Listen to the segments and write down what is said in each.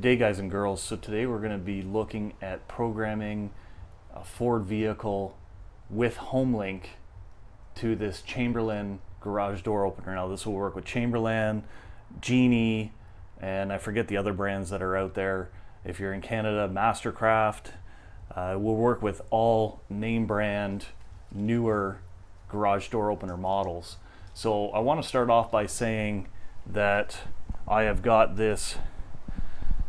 Good day, guys and girls. So today we're going to be looking at programming a Ford vehicle with Homelink to this Chamberlain garage door opener. Now this will work with Chamberlain, Genie, and I forget the other brands that are out there. If you're in Canada, Mastercraft. Will work with all name brand newer garage door opener models. So I want to start off by saying that I have got this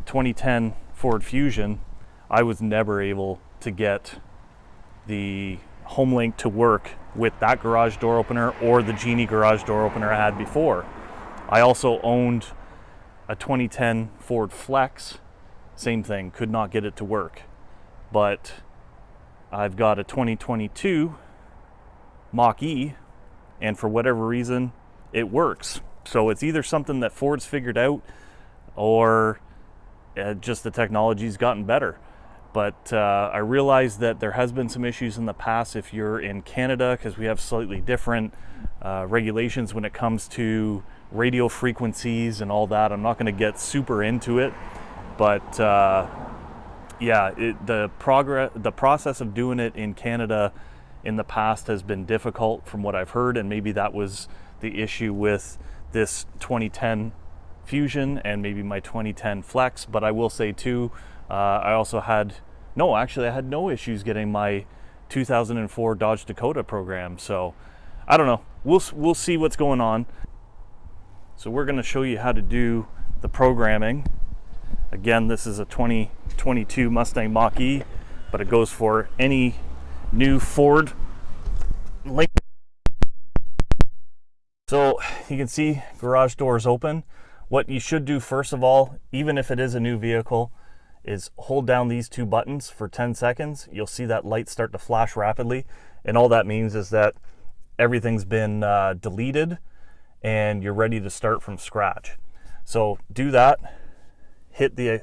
2010 Ford Fusion. I was never able to get the Homelink to work with that garage door opener or the Genie garage door opener I had before. I also owned a 2010 Ford Flex. Same thing, could not get it to work. But I've got a 2022 Mach E, and for whatever reason, it works. So it's either something that Ford's figured out, or just the technology's gotten better. But I realize that there has been some issues in the past if you're in Canada, because we have slightly different regulations when it comes to radio frequencies and all that. I'm not going to get super into it, but yeah, the process of doing it in Canada in the past has been difficult from what I've heard, and maybe that was the issue with this 2010 Fusion and maybe my 2010 Flex. But I will say too, I also had I had no issues getting my 2004 Dodge Dakota program. So I don't know, we'll see what's going on. So we're going to show you how to do the programming. Again, this is a 2022 Mustang Mach E, but it goes for any new Ford Link. So you can see garage doors open. What you should do first of all, even if it is a new vehicle, is hold down these two buttons for 10 seconds. You'll see that light start to flash rapidly, and all that means is that everything's been deleted and you're ready to start from scratch. So do that, hit the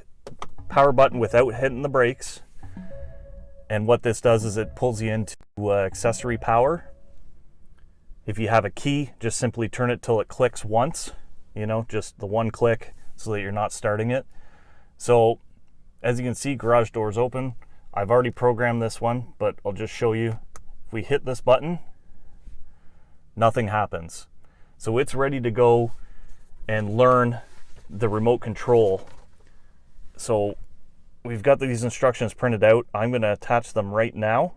power button without hitting the brakes, and what this does is it pulls you into accessory power. If you have a key, just simply turn it till it clicks once, just the one click, so that you're not starting it. So as you can see, garage doors open. I've already programmed this one, but I'll just show you. If we hit this button, nothing happens. So it's ready to go and learn the remote control. So we've got these instructions printed out. I'm going to attach them right now.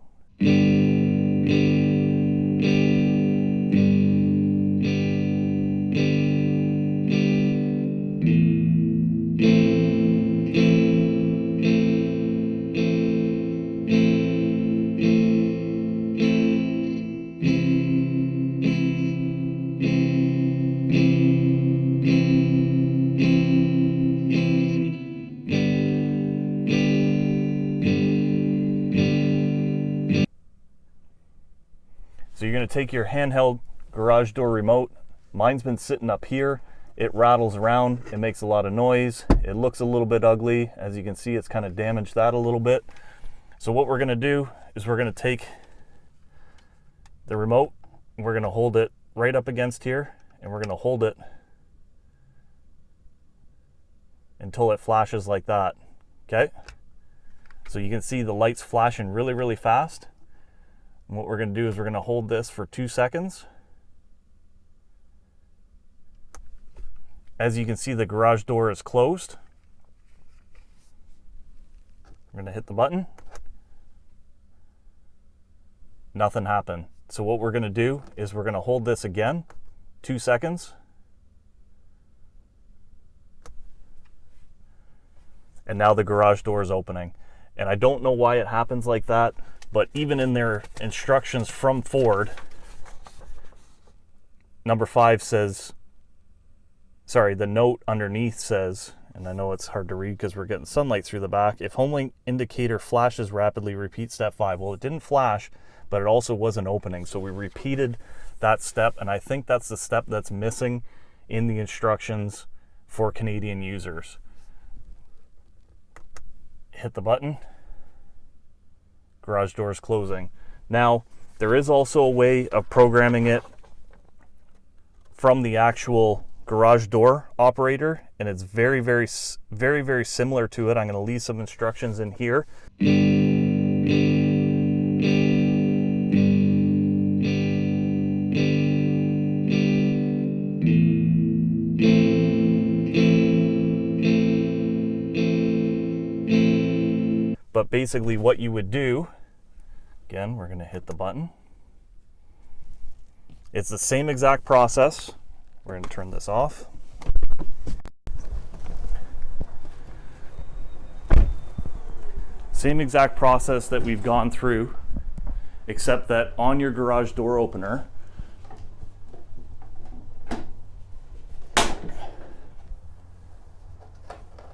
So you're going to take your handheld garage door remote. Mine's been sitting up here. It rattles around. It makes a lot of noise. It looks a little bit ugly. As you can see, it's kind of damaged that a little bit. So what we're going to do is we're going to take the remote, and we're going to hold it right up against here, and we're going to hold it until it flashes like that. Okay? So you can see the lights flashing really, really fast. And what we're going to do is we're going to hold this for 2 seconds. As you can see, the garage door is closed. We're going to hit the button. Nothing happened. So what we're going to do is we're going to hold this again, 2 seconds. And now the garage door is opening. And I don't know why it happens like that, but even in their instructions from Ford, number 5 says, the note underneath says, and I know it's hard to read because we're getting sunlight through the back, if Homelink indicator flashes rapidly, repeat step 5. Well, it didn't flash, but it also wasn't opening. So we repeated that step, and I think that's the step that's missing in the instructions for Canadian users. Hit the button. Garage door is closing. Now, there is also a way of programming it from the actual garage door operator, and it's very, very similar to it. I'm going to leave some instructions in here. But basically what you would do, again, we're going to hit the button. It's the same exact process. We're going to turn this off. Same exact process that we've gone through, except that on your garage door opener,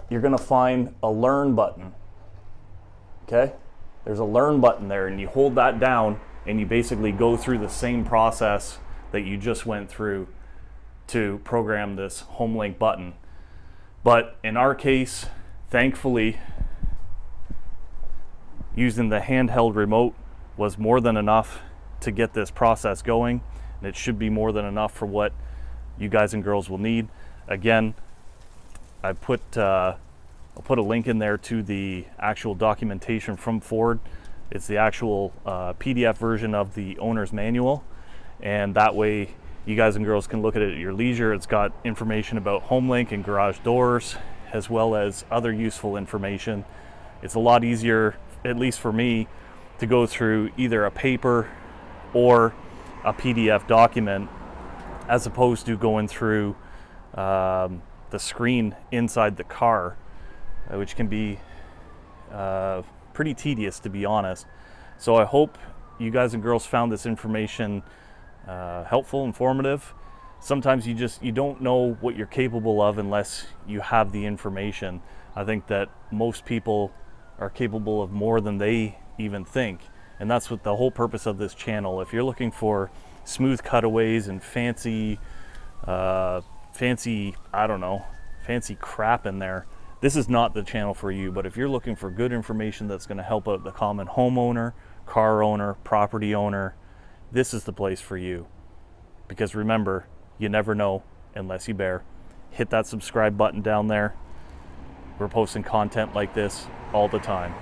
you're going to find a learn button. Okay? There's a learn button there, and you hold that down and you basically go through the same process that you just went through to program this Homelink button. But in our case, thankfully, using the handheld remote was more than enough to get this process going, and it should be more than enough for what you guys and girls will need. Again, I'll put a link in there to the actual documentation from Ford. It's the actual PDF version of the owner's manual, and that way you guys and girls can look at it at your leisure. It's got information about Homelink and garage doors, as well as other useful information. It's a lot easier, at least for me, to go through either a paper or a PDF document as opposed to going through the screen inside the car, which can be pretty tedious, to be honest. So I hope you guys and girls found this information helpful, informative. Sometimes you don't know what you're capable of unless you have the information. I think that most people are capable of more than they even think, and that's what the whole purpose of this channel. If you're looking for smooth cutaways and fancy crap in there, this is not the channel for you. But if you're looking for good information that's going to help out the common homeowner, car owner, property owner, this is the place for you. Because remember, you never know unless you bear. Hit that subscribe button down there. We're posting content like this all the time.